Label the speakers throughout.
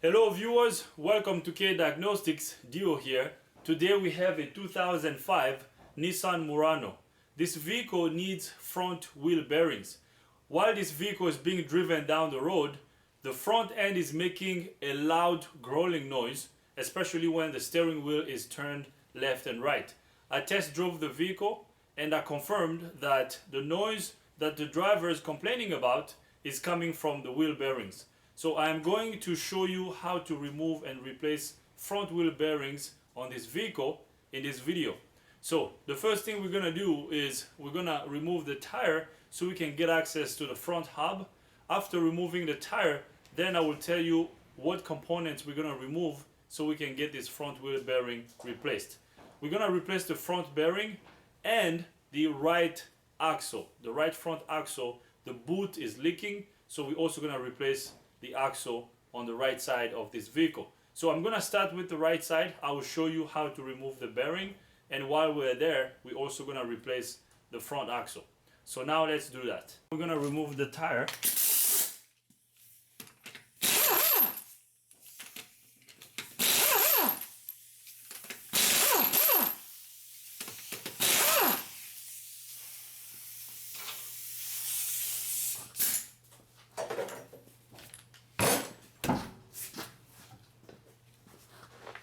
Speaker 1: Hello viewers, welcome to K Diagnostics, Dio here. Today we have a 2005 Nissan Murano. This vehicle needs front wheel bearings. While this vehicle is being driven down the road, the front end is making a loud growling noise, especially when the steering wheel is turned left and right. I test drove the vehicle and I confirmed that the noise that the driver is complaining about is coming from the wheel bearings. So I am going to show you how to remove and replace front wheel bearings on this vehicle in this video. So the first thing we're gonna do is we're gonna remove the tire so we can get access to the front hub. After removing the tire, then I will tell you what components we're gonna remove so we can get this front wheel bearing replaced. We're gonna replace the front bearing and the right axle, the right front axle. The boot is leaking, so we're also gonna replace the axle on the right side of this vehicle. So I'm gonna start with the right side. I will show you how to remove the bearing, and while we're there, we're also gonna replace the front axle. So now let's do that. We're gonna remove the tire.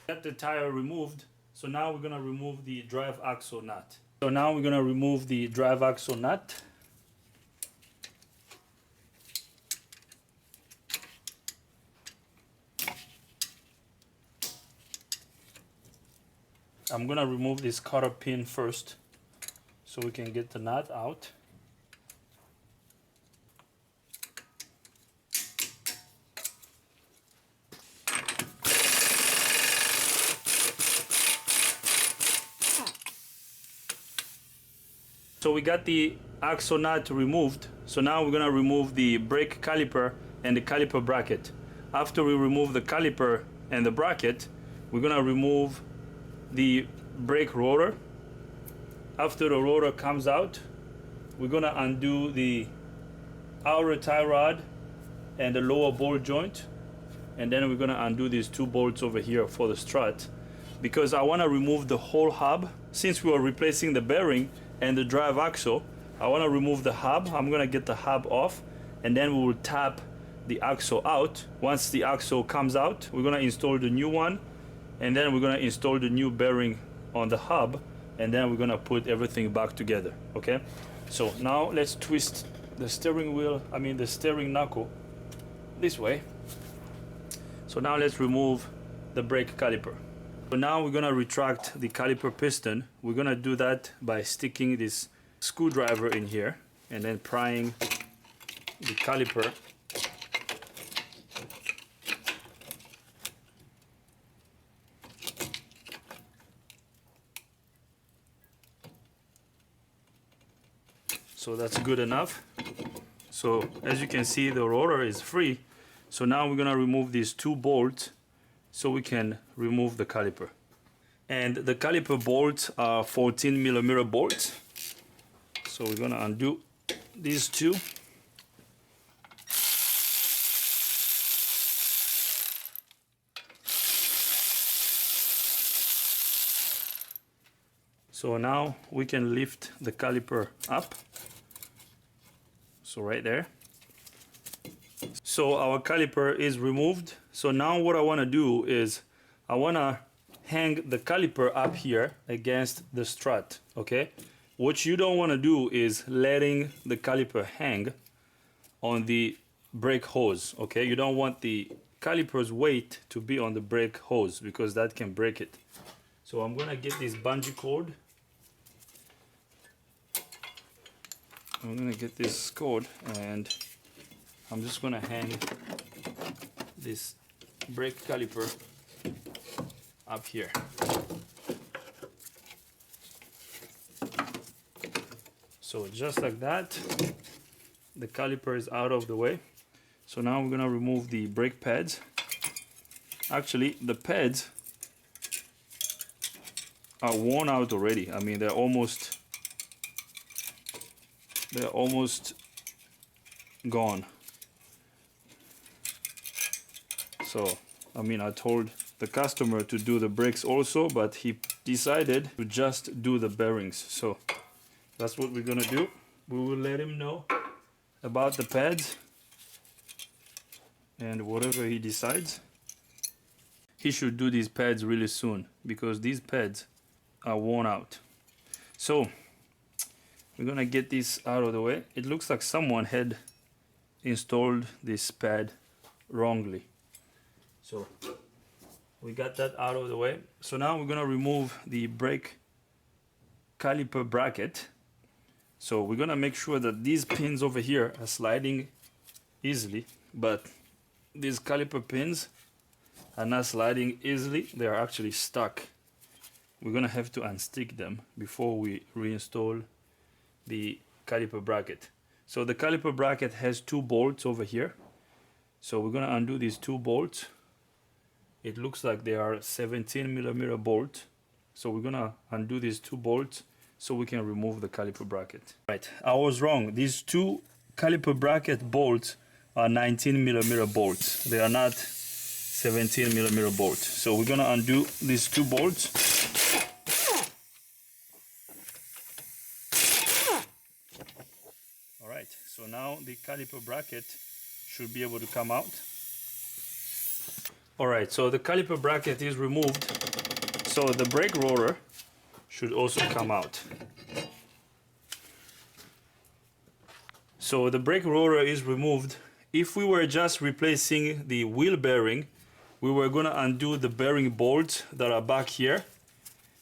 Speaker 1: Got the tire removed, so now we're gonna remove the drive axle nut. So now we're gonna remove the drive axle nut. I'm gonna remove this Cotter pin first so we can get the nut out. So we got the axle nut removed. So now we're gonna remove the brake caliper and the caliper bracket. After we remove the caliper and the bracket, we're gonna remove the brake rotor. After the rotor comes out, we're gonna undo the outer tie rod and the lower ball joint, and then we're gonna undo these two bolts over here for the strut, because I want to remove the whole hub. Since we are replacing the bearing and the drive axle, I want to remove the hub. I'm gonna get the hub off, and then we will tap the axle out. Once the axle comes out, we're gonna install the new one, and then we're gonna install the new bearing on the hub, and then we're gonna put everything back together. Okay, so now let's twist the steering wheel, the steering knuckle this way. So now let's remove the brake caliper. So now we're gonna retract the caliper piston. We're gonna do that by sticking this screwdriver in here and then prying the caliper. So that's good enough. So as you can see, the rotor is free. So now we're gonna remove these two bolts so we can remove the caliper. And the caliper bolts are 14mm bolts. So we're gonna undo these two. So now we can lift the caliper up. So right there. So our caliper is removed. So now what I want to do is I want to hang the caliper up here against the strut. Okay, what you don't want to do is letting the caliper hang on the brake hose. Okay, you don't want the caliper's weight to be on the brake hose because that can break it. So I'm gonna get this bungee cord. I'm gonna get this cord and I'm just gonna hang this brake caliper up here. So just like that, the caliper is out of the way. So now we're gonna remove the brake pads. Actually, the pads are worn out already. They're almost gone. So I mean, I told the customer to do the brakes also, but he decided to just do the bearings. So that's what we're gonna do. We will let him know about the pads and whatever he decides. He should do these pads really soon because these pads are worn out. So we're gonna get this out of the way. It looks like someone had installed this pad wrongly. So we got that out of the way. So now we're gonna remove the brake caliper bracket. So we're gonna make sure that these pins over here are sliding easily, but these caliper pins are not sliding easily. They are actually stuck. We're gonna have to unstick them before we reinstall the caliper bracket. So the caliper bracket has 2 bolts over here. So we're gonna undo these 2 bolts. It looks like they are 17mm bolts. So we're gonna undo these 2 bolts so we can remove the caliper bracket. Right, I was wrong. These 2 caliper bracket bolts are 19mm bolts. They are not 17mm bolts. So we're gonna undo these 2 bolts. Alright, so now the caliper bracket should be able to come out. Alright, so the caliper bracket is removed. So the brake rotor should also come out. So the brake rotor is removed. If we were just replacing the wheel bearing, we were going to undo the bearing bolts that are back here,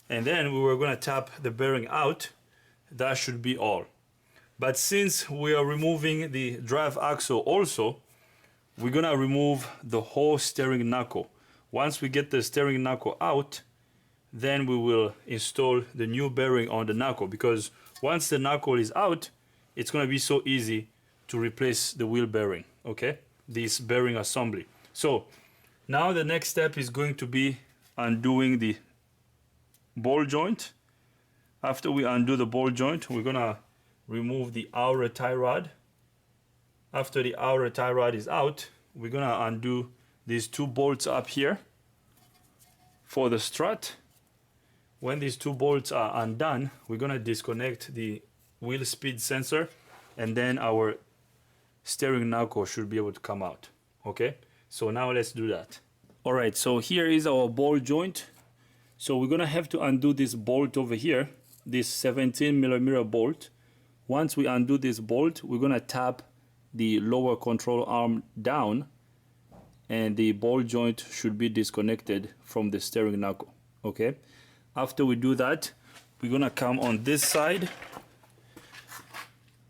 Speaker 1: and then we were going to tap the bearing out. That should be all. But since we are removing the drive axle also, we're going to remove the whole steering knuckle. Once we get the steering knuckle out, then we will install the new bearing on the knuckle, because once the knuckle is out, it's going to be so easy to replace the wheel bearing, okay? This bearing assembly. So now the next step is going to be undoing the ball joint. After we undo the ball joint, we're going to remove the outer tie rod. After the outer tie rod is out, we're going to undo these 2 bolts up here for the strut. When these 2 bolts are undone, we're going to disconnect the wheel speed sensor, and then our steering knuckle should be able to come out. Okay, so now let's do that. All right, so here is our ball joint. So we're gonna have to undo this bolt over here, this 17mm bolt. Once we undo this bolt, we're gonna tap the lower control arm down, and the ball joint should be disconnected from the steering knuckle. Okay, after we do that, we're gonna come on this side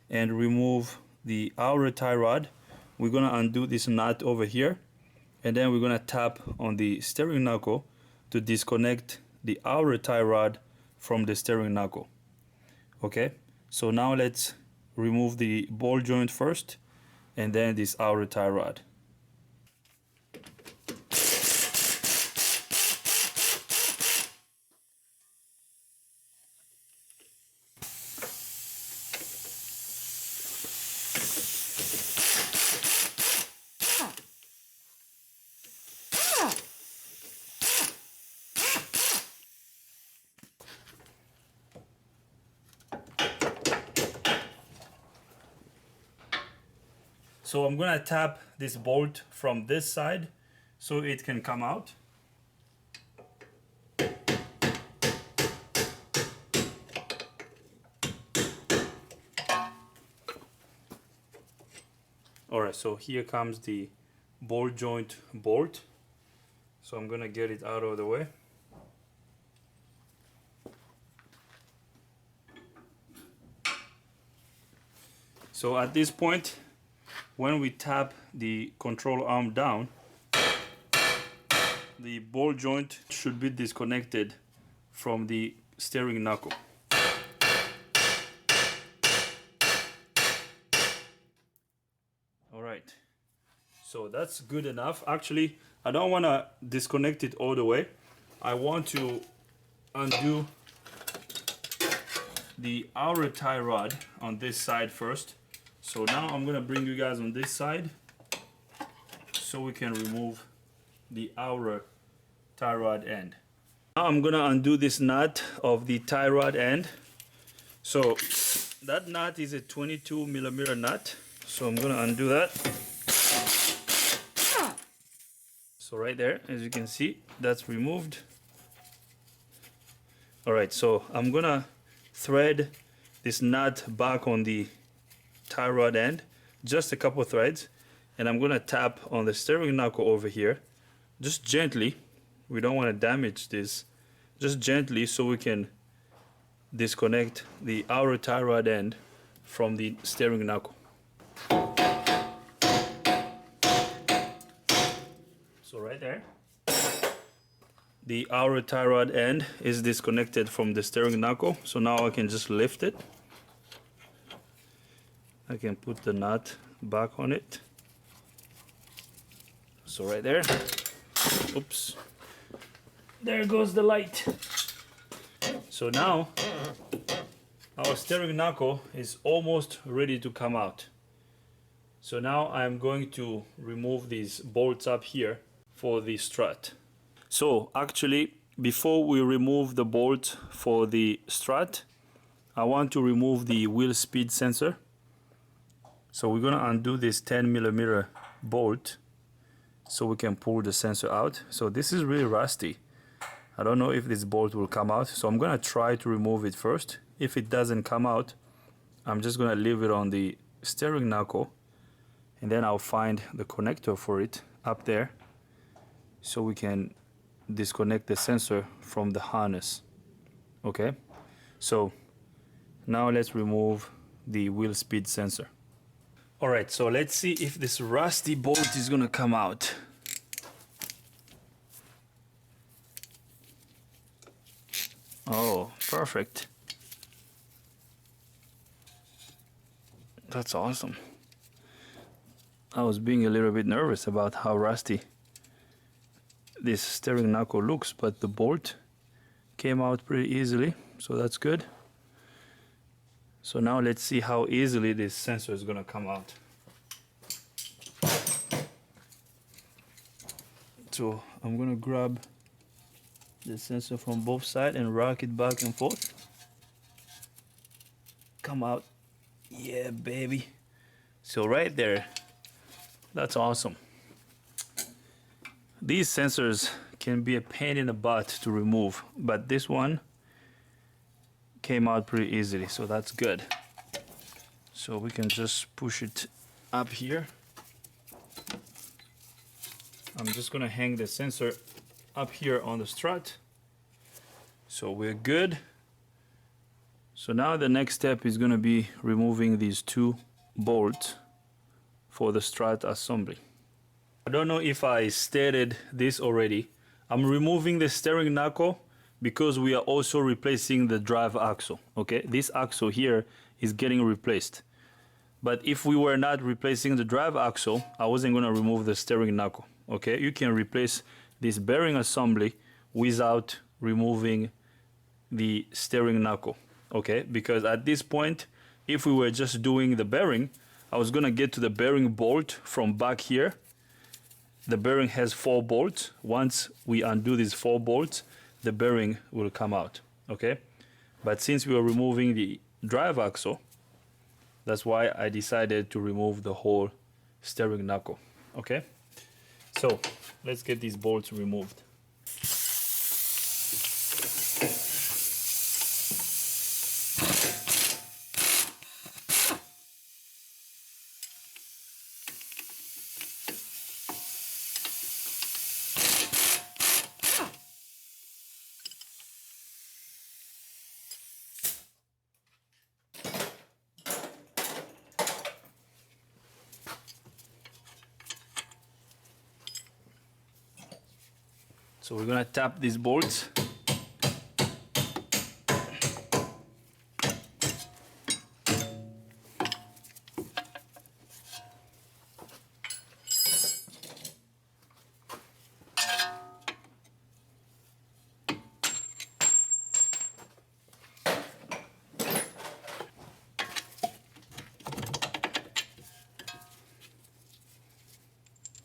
Speaker 1: and remove the outer tie rod. We're gonna undo this nut over here, and then we're gonna tap on the steering knuckle to disconnect the outer tie rod from the steering knuckle. Okay, so now let's remove the ball joint first, and then this outer tie rod. So I'm gonna tap this bolt from this side so it can come out. Alright, so here comes the ball joint bolt. So I'm gonna get it out of the way. So at this point, when we tap the control arm down, the ball joint should be disconnected from the steering knuckle. Alright, so that's good enough. Actually, I don't want to disconnect it all the way. I want to undo the outer tie rod on this side first. So now I'm gonna bring you guys on this side so we can remove the outer tie rod end. Now I'm gonna undo this nut of the tie rod end. So that nut is a 22mm nut. So I'm gonna undo that. So right there, as you can see, that's removed. All right, so I'm gonna thread this nut back on the tie rod end, just a couple threads, and I'm gonna tap on the steering knuckle over here, just gently. We don't want to damage this, just gently, so we can disconnect the outer tie rod end from the steering knuckle. So right there, the outer tie rod end is disconnected from the steering knuckle. So now I can just lift it. I can put the nut back on it. So right there. Oops. There goes the light. So now our steering knuckle is almost ready to come out. So now I'm going to remove these bolts up here for the strut. So actually, before we remove the bolt for the strut, I want to remove the wheel speed sensor. So we're gonna undo this 10mm bolt so we can pull the sensor out. So this is really rusty. I don't know if this bolt will come out, so I'm gonna try to remove it first. If it doesn't come out, I'm just gonna leave it on the steering knuckle, and then I'll find the connector for it up there so we can disconnect the sensor from the harness. Okay, so now let's remove the wheel speed sensor. All right, so let's see if this rusty bolt is gonna come out. Oh, perfect. That's awesome. I was being a little bit nervous about how rusty this steering knuckle looks, but the bolt came out pretty easily, so that's good. So now let's see how easily this sensor is gonna come out. So I'm gonna grab the sensor from both sides and rock it back and forth. Come out. Yeah, baby. So right there, that's awesome. These sensors can be a pain in the butt to remove, but this one came out pretty easily, so that's good. So we can just push it up here. I'm just gonna hang the sensor up here on the strut. So we're good. So now the next step is gonna be removing these two bolts for the strut assembly. I don't know if I stated this already. I'm removing the steering knuckle because we are also replacing the drive axle. Okay, this axle here is getting replaced. But if we were not replacing the drive axle, I wasn't gonna remove the steering knuckle. Okay, you can replace this bearing assembly without removing the steering knuckle. Okay, because at this point, if we were just doing the bearing, I was gonna get to the bearing bolt from back here. The bearing has 4 bolts. Once we undo these 4 bolts, the bearing will come out. Okay, but since we are removing the drive axle, that's why I decided to remove the whole steering knuckle. Okay, so let's get these bolts removed. So we're gonna tap these bolts.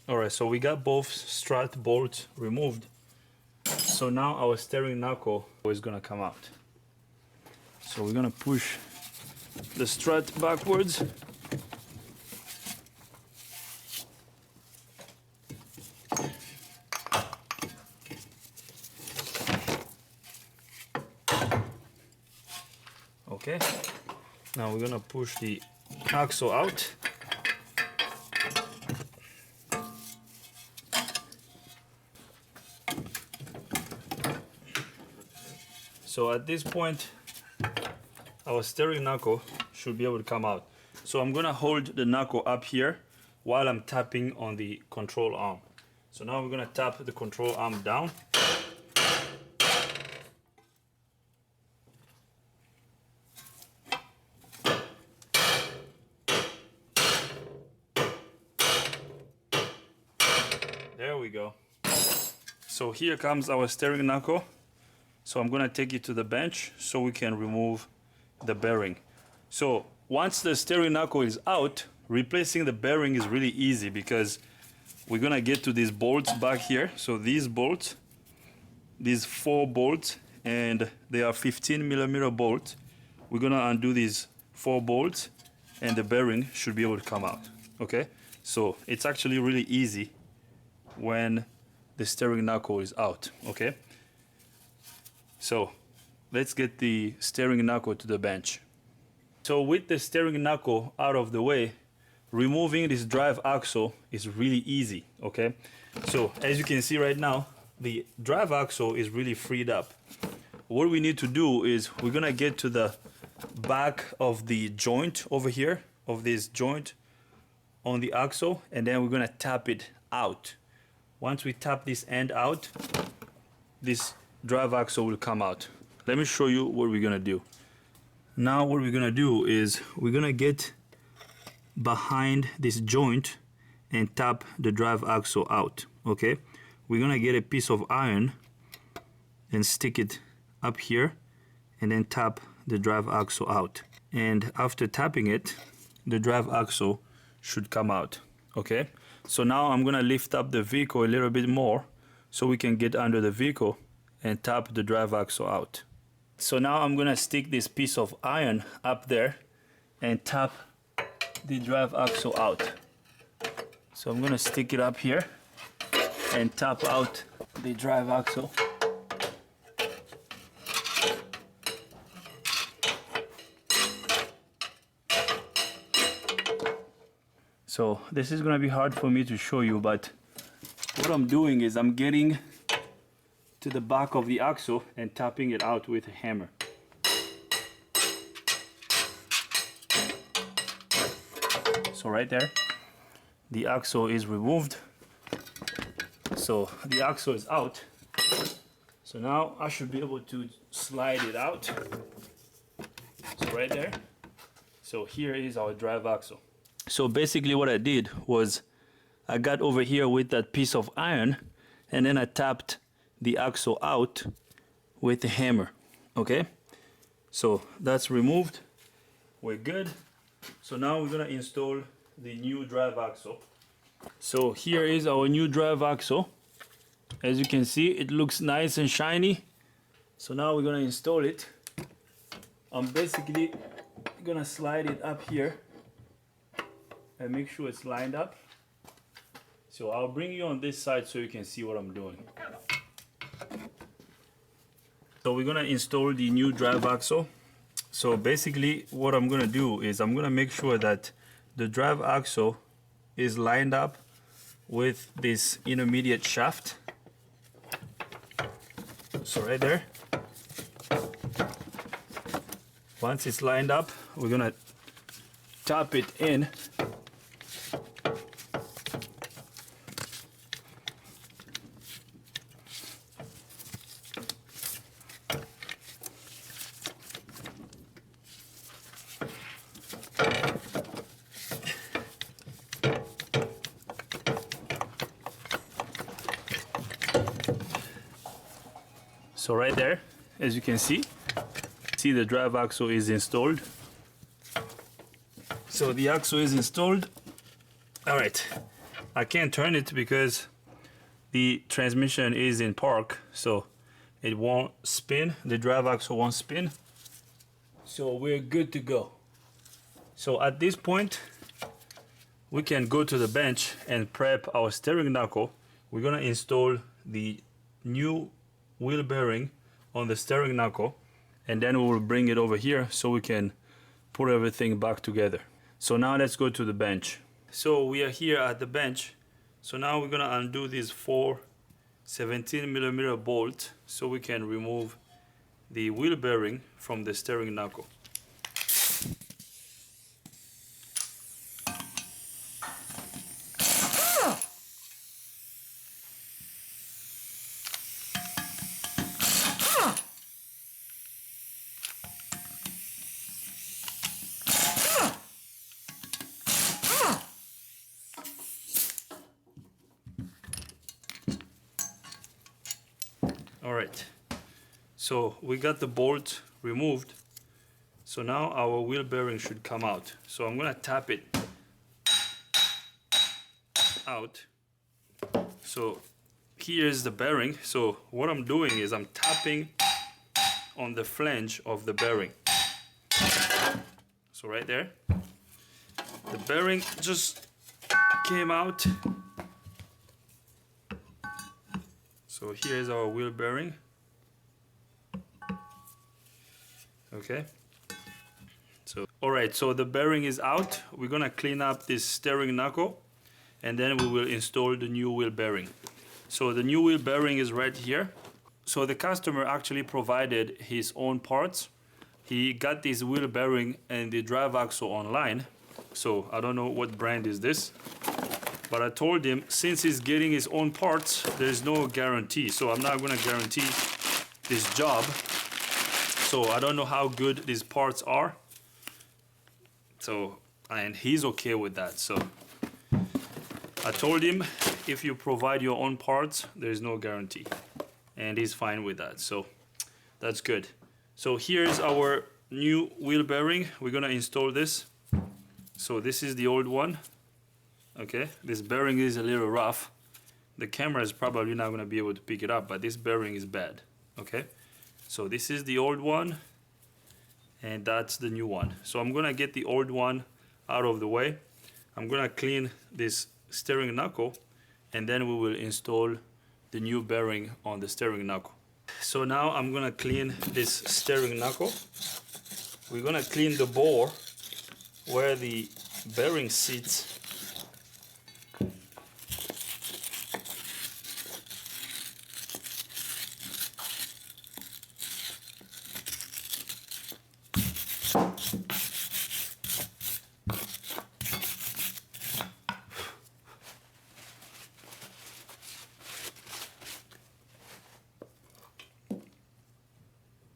Speaker 1: Alright, so we got both strut bolts removed. So now our steering knuckle is gonna come out. So we're gonna push the strut backwards. Okay, now we're gonna push the axle out. So at this point, our steering knuckle should be able to come out. So I'm gonna hold the knuckle up here while I'm tapping on the control arm. So now we're gonna tap the control arm down. There we go. So here comes our steering knuckle. So I'm gonna take it to the bench so we can remove the bearing. So once the steering knuckle is out, replacing the bearing is really easy because we're gonna get to these bolts back here. So these bolts, these 4 bolts, and they are 15mm bolts. We're gonna undo these 4 bolts and the bearing should be able to come out, okay? So it's actually really easy when the steering knuckle is out, okay? So let's get the steering knuckle to the bench. So with the steering knuckle out of the way, removing this drive axle is really easy, okay? So as you can see right now, the drive axle is really freed up. What we need to do is we're gonna get to the back of the joint over here, of this joint on the axle, and then we're gonna tap it out. Once we tap this end out, this drive axle will come out. Let me show you what we're gonna do. Now what we're gonna do is we're gonna get behind this joint and tap the drive axle out, okay? We're gonna get a piece of iron and stick it up here and then tap the drive axle out. And after tapping it, the drive axle should come out, okay? So now I'm gonna lift up the vehicle a little bit more so we can get under the vehicle and tap the drive axle out. So now I'm gonna stick this piece of iron up there and tap the drive axle out. So I'm gonna stick it up here and tap out the drive axle. So this is gonna be hard for me to show you, but what I'm doing is I'm getting to the back of the axle and tapping it out with a hammer. So right there, the axle is removed. So the axle is out. So now I should be able to slide it out. So right there. So here is our drive axle. So basically what I did was I got over here with that piece of iron and then I tapped the axle out with a hammer, okay? So that's removed, we're good. So now we're gonna install the new drive axle. So here is our new drive axle. As you can see, it looks nice and shiny. So now we're gonna install it. I'm basically gonna slide it up here and make sure it's lined up. So I'll bring you on this side so you can see what I'm doing. So we're gonna install the new drive axle. So basically what I'm gonna do is I'm gonna make sure that the drive axle is lined up with this intermediate shaft. So right there. Once it's lined up, we're gonna tap it in. So right there, as you can see the drive axle is installed. So the axle is installed. All right, I can't turn it because the transmission is in park, so it won't spin. The drive axle won't spin. So we're good to go. So at this point, we can go to the bench and prep our steering knuckle. We're gonna install the new wheel bearing on the steering knuckle, and then we will bring it over here so we can put everything back together. So now let's go to the bench. So we are here at the bench. So now we're gonna undo these 4 17mm bolts so we can remove the wheel bearing from the steering knuckle. Alright, so we got the bolt removed. So now our wheel bearing should come out. So I'm gonna tap it out. So here's the bearing. So what I'm doing is I'm tapping on the flange of the bearing. So right there, the bearing just came out. So here's our wheel bearing. Okay. So alright, so the bearing is out. We're gonna clean up this steering knuckle and then we will install the new wheel bearing. So the new wheel bearing is right here. So the customer actually provided his own parts. He got this wheel bearing and the drive axle online. So I don't know what brand is this. But I told him, since he's getting his own parts, there's no guarantee. So I'm not gonna guarantee this job. So I don't know how good these parts are. So, and he's okay with that. So I told him, if you provide your own parts, there's no guarantee. And he's fine with that. So that's good. So here's our new wheel bearing. We're gonna install this. So this is the old one. Okay, this bearing is a little rough. The camera is probably not going to be able to pick it up, but this bearing is bad. Okay, so this is the old one and that's the new one. So I'm going to get the old one out of the way. I'm going to clean this steering knuckle and then we will install the new bearing on the steering knuckle. So now I'm going to clean this steering knuckle. We're going to clean the bore where the bearing sits.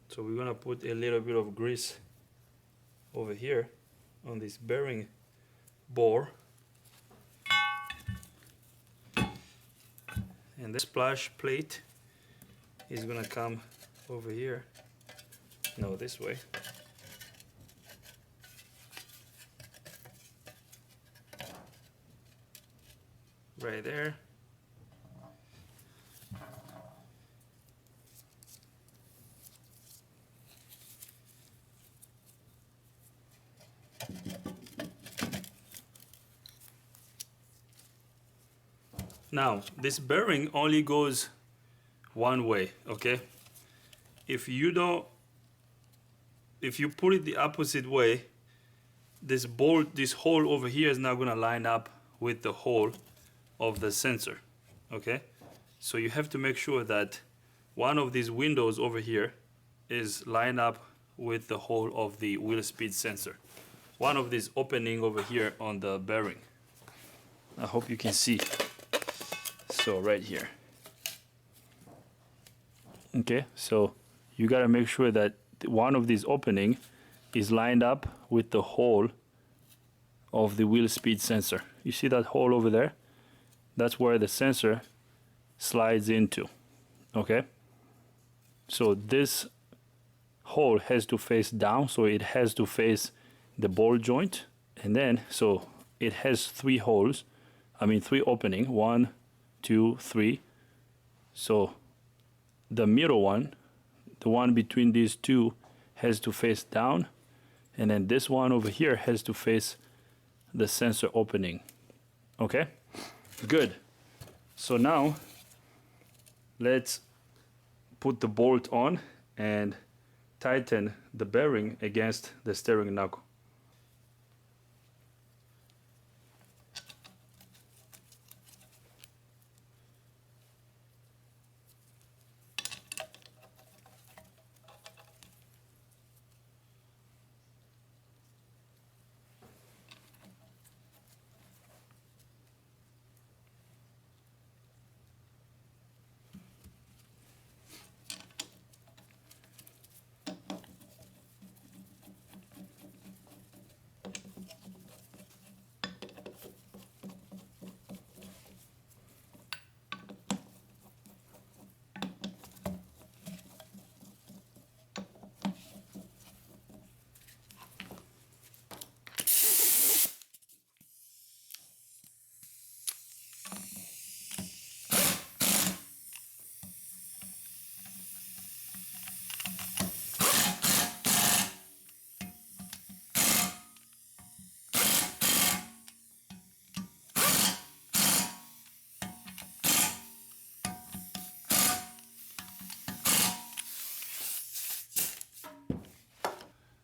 Speaker 1: So we're gonna put a little bit of grease over here on this bearing bore. And the splash plate is gonna come over here. No, this way. Right there. Now, this bearing only goes one way, okay? If you put it the opposite way, this bolt, this hole over here is not gonna line up with the hole of the sensor, okay? So you have to make sure that one of these windows over here is lined up with the hole of the wheel speed sensor. One of these opening over here on the bearing. I hope you can see. So right here. Okay, so you gotta make sure that one of these opening is lined up with the hole of the wheel speed sensor. You see that hole over there? That's where the sensor slides into. Okay, so this hole has to face down, so it has to face the ball joint, and then so it has 3 holes. three opening. 1, 2, 3. So the middle one, the one between these two, has to face down, and then this one over here has to face the sensor opening. Okay, good. So now let's put the bolt on and tighten the bearing against the steering knuckle.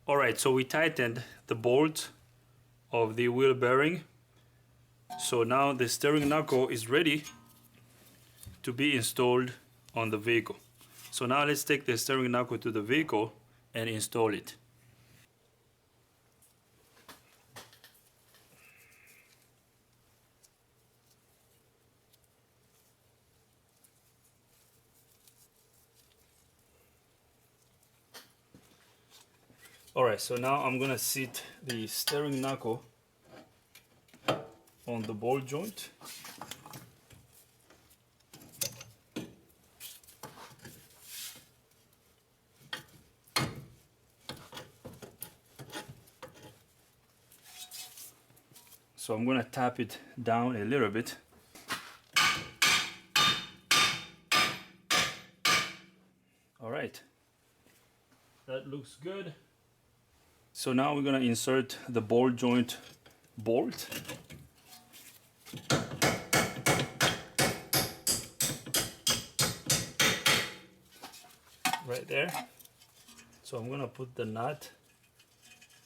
Speaker 1: Alright, so we tightened the bolt of the wheel bearing. So now the steering knuckle is ready to be installed on the vehicle. So now let's take the steering knuckle to the vehicle and install it. Alright, so now I'm gonna sit the steering knuckle on the ball joint. So I'm gonna tap it down a little bit. Alright, that looks good. So now we're gonna insert the ball joint bolt. Right there. So I'm gonna put the nut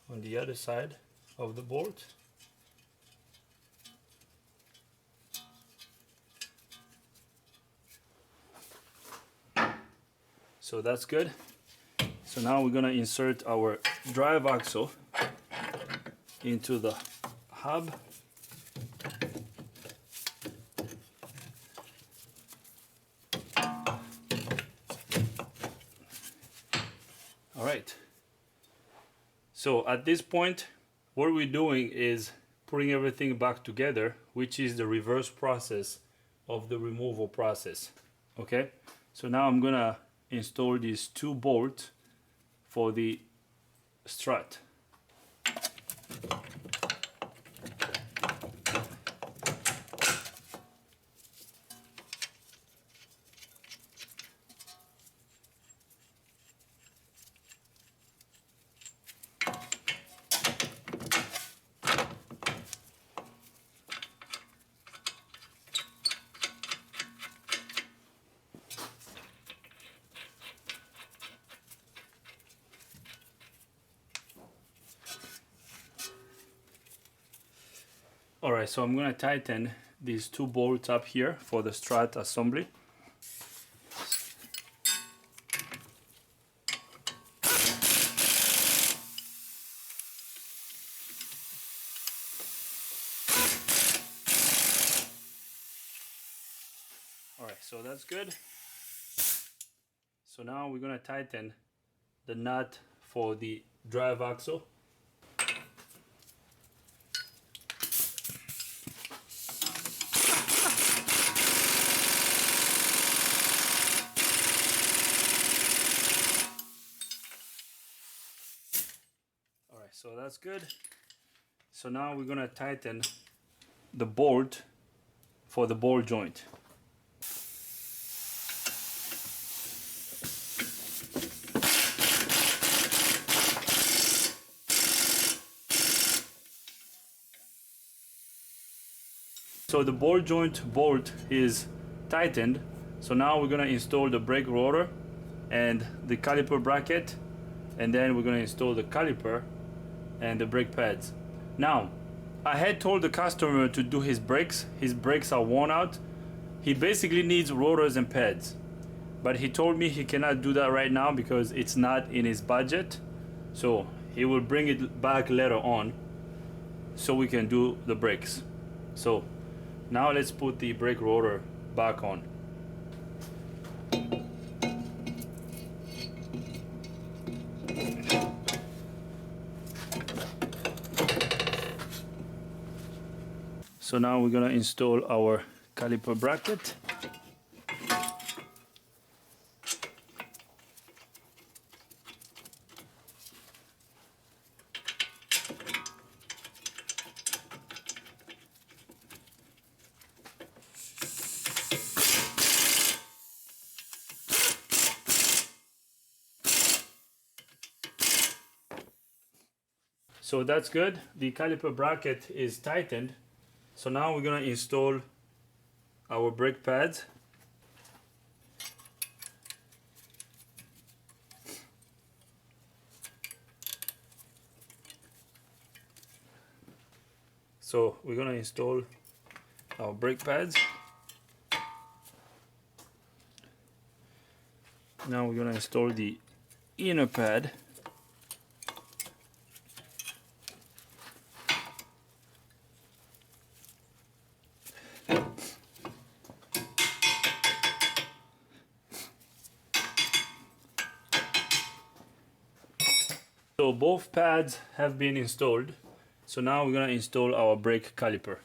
Speaker 1: on the other side of the bolt. So that's good. So now we're gonna insert our drive axle into the hub. All right. So at this point, what we're doing is putting everything back together, which is the reverse process of the removal process. Okay. So now I'm gonna install these two bolts for the strut. Alright, so I'm going to tighten these two bolts up here for the strut assembly. Alright, so that's good. So now we're going to tighten the nut for the drive axle. So that's good. So now we're gonna tighten the bolt for the ball joint. So the ball joint bolt is tightened. So now we're gonna install the brake rotor and the caliper bracket, and then we're gonna install the caliper and the brake pads. Now, I had told the customer to do his brakes. His brakes are worn out. He basically needs rotors and pads, but he told me he cannot do that right now because it's not in his budget. So he will bring it back later on so we can do the brakes. So now let's put the brake rotor back on. So now we're gonna install our caliper bracket. So that's good. The caliper bracket is tightened. So now we're gonna install our brake pads. So we're gonna install our brake pads. Now we're gonna install the inner pad. So both pads have been installed. So now we're gonna install our brake caliper.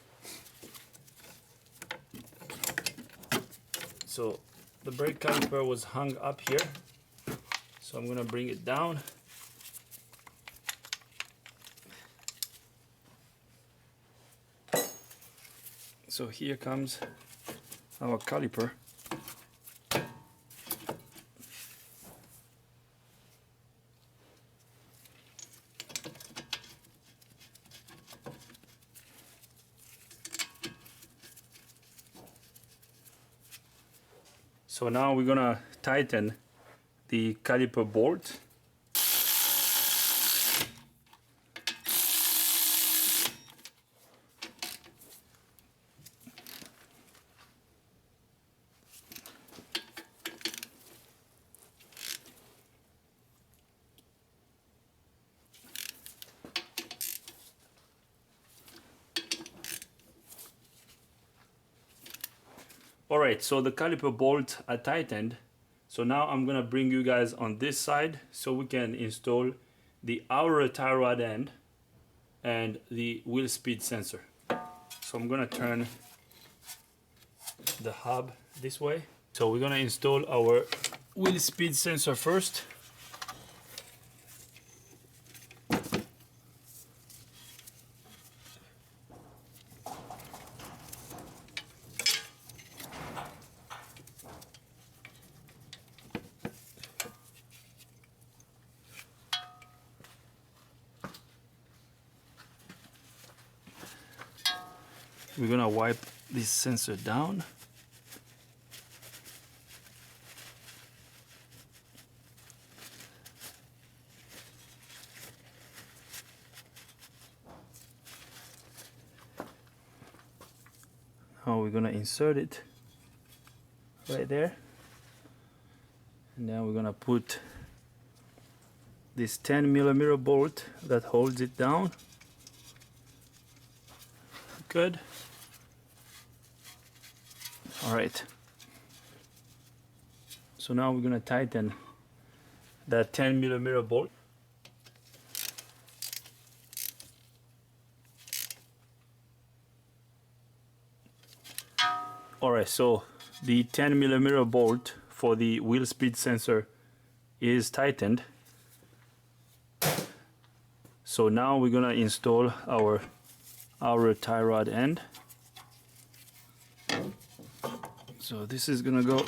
Speaker 1: So the brake caliper was hung up here. So I'm gonna bring it down. So here comes our caliper. So now we're gonna tighten the caliper bolt. Alright, so the caliper bolts are tightened. So now I'm gonna bring you guys on this side so we can install the outer tie rod end and the wheel speed sensor. So I'm gonna turn the hub this way. So we're gonna install our wheel speed sensor first. We're gonna wipe this sensor down. Now we're gonna insert it right there. And then we're gonna put this 10mm bolt that holds it down. Good. All right. So now we're gonna tighten that 10mm bolt. All right, so the 10mm bolt for the wheel speed sensor is tightened. So now we're gonna install our tie rod end. So this is gonna go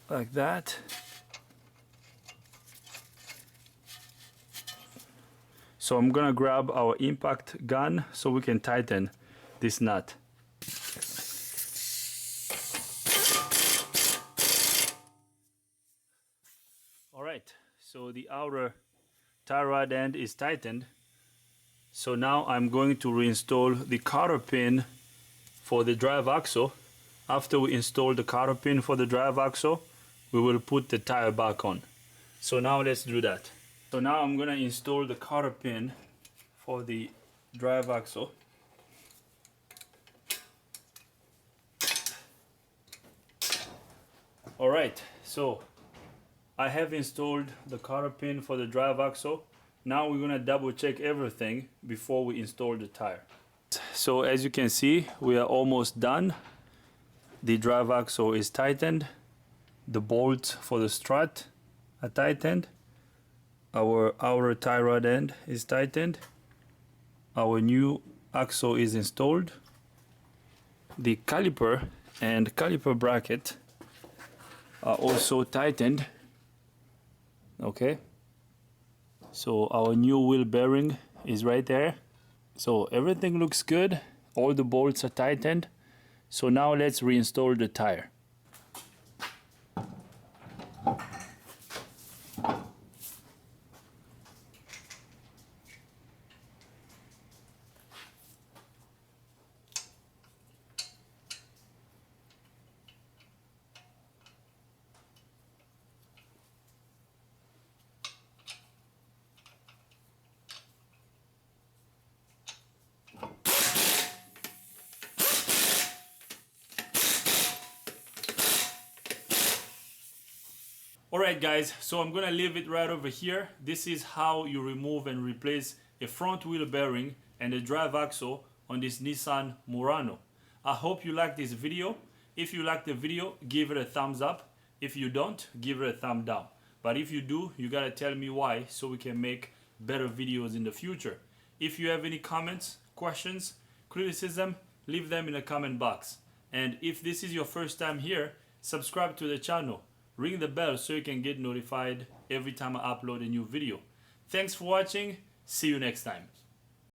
Speaker 1: like that. So I'm gonna grab our impact gun so we can tighten this nut. Alright, so the outer tie rod end is tightened. So now I'm going to reinstall the cotter pin for the drive axle. After we install the cotter pin for the drive axle, we will put the tire back on. So now let's do that. So now I'm gonna install the cotter pin for the drive axle. Alright, so I have installed the cotter pin for the drive axle. Now we're gonna double check everything before we install the tire. So as you can see, we are almost done. The drive axle is tightened. The bolts for the strut are tightened. Our outer tie rod end is tightened. Our new axle is installed. The caliper and caliper bracket are also tightened. Okay, so our new wheel bearing is right there. So everything looks good. All the bolts are tightened. So now let's reinstall the tire. Alright guys, so I'm gonna leave it right over here. This is how you remove and replace a front wheel bearing and a drive axle on this Nissan Murano. I hope you like this video. If you like the video, give it a thumbs up. If you don't, give it a thumb down. But if you do, you gotta tell me why so we can make better videos in the future. If you have any comments, questions, criticism, leave them in the comment box. And if this is your first time here, subscribe to the channel. Ring the bell so you can get notified every time I upload a new video. Thanks for watching. See you next time.